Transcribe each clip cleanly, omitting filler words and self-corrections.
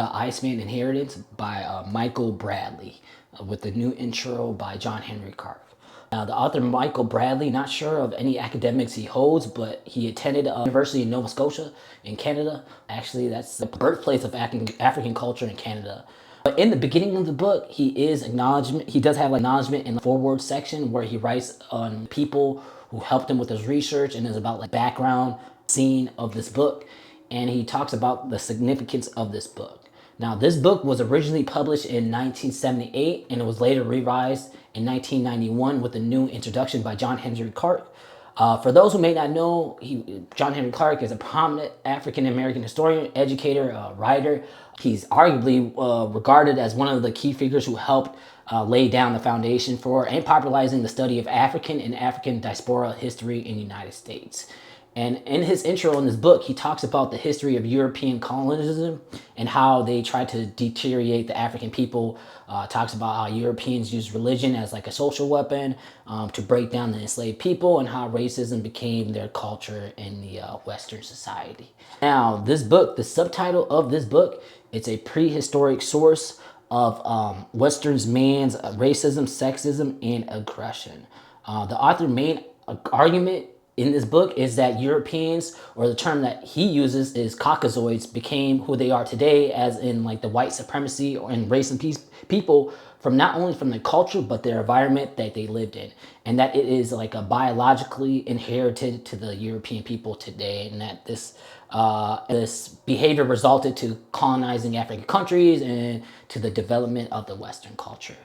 The Iceman Inheritance by Michael Bradley, with the new intro by John Henry Clark. Now, the author Michael Bradley, not sure of any academics he holds, but he attended University in Nova Scotia in Canada. Actually, that's the birthplace of African culture in Canada. But in the beginning of the book, he does have like acknowledgement in the foreword section where he writes on people who helped him with his research and is about like background scene of this book. And he talks about the significance of this book. Now, this book was originally published in 1978 and it was later revised in 1991 with a new introduction by John Henry Clark. For those who may not know, John Henry Clark is a prominent African-American historian, educator, writer. He's arguably regarded as one of the key figures who helped lay down the foundation for and popularizing the study of African and African diaspora history in the United States. And in his intro in this book, he talks about the history of European colonialism and how they tried to deteriorate the African people. Talks about how Europeans used religion as like a social weapon to break down the enslaved people, and how racism became their culture in the Western society. Now, this book, the subtitle of this book, it's a prehistoric source of Western's man's racism, sexism, and aggression. The author's main argument in this book is that Europeans, or the term that he uses is Caucasoids, became who they are today, as in like the white supremacy and race and peace people from not only from their culture but their environment that they lived in, and that it is like a biologically inherited to the European people today, and that this behavior resulted to colonizing African countries and to the development of the Western culture.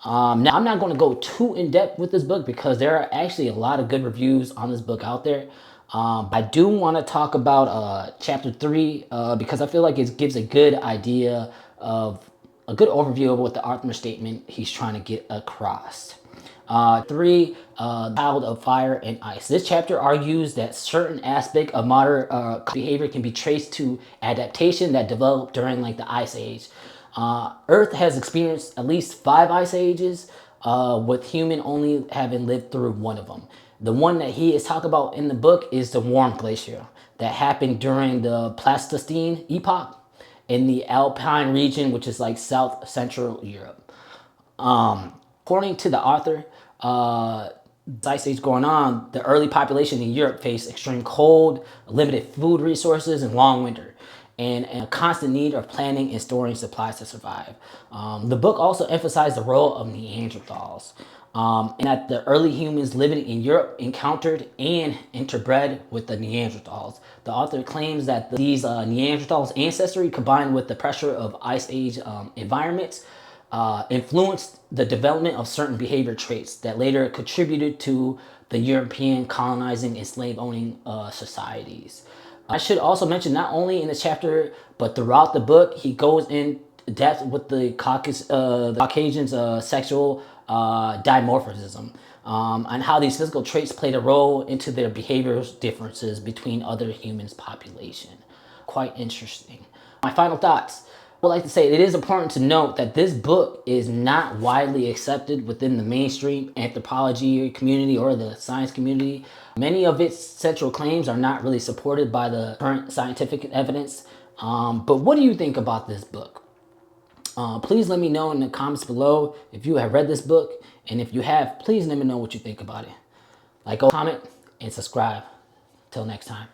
Now, I'm not going to go too in depth with this book because there are actually a lot of good reviews on this book out there. I do want to talk about chapter 3 because I feel like it gives a good idea of a good overview of what the author statement he's trying to get across. 3, Child of Fire and Ice. This chapter argues that certain aspect of modern behavior can be traced to adaptation that developed during like the Ice Age. Earth has experienced at least 5 ice ages, with human only having lived through one of them. The one that he is talking about in the book is the Warm Glacier that happened during the Pleistocene epoch in the Alpine region, which is like South Central Europe. According to the author, the ice age going on, the early population in Europe faced extreme cold, limited food resources, and long winter, and a constant need of planning and storing supplies to survive. The book also emphasized the role of Neanderthals, and that the early humans living in Europe encountered and interbred with the Neanderthals. The author claims that these Neanderthals' ancestry, combined with the pressure of Ice Age environments, influenced the development of certain behavior traits that later contributed to the European colonizing and slave-owning societies. I should also mention, not only in this chapter, but throughout the book, he goes in depth with the Caucasians' sexual dimorphism, and how these physical traits played a role into their behavior differences between other humans' population. Quite interesting. My final thoughts. I would like to say it is important to note that this book is not widely accepted within the mainstream anthropology community or the science community. Many of its central claims are not really supported by the current scientific evidence. But what do you think about this book? Please let me know in the comments below if you have read this book. And if you have, please let me know what you think about it. Like, comment, and subscribe. Till next time.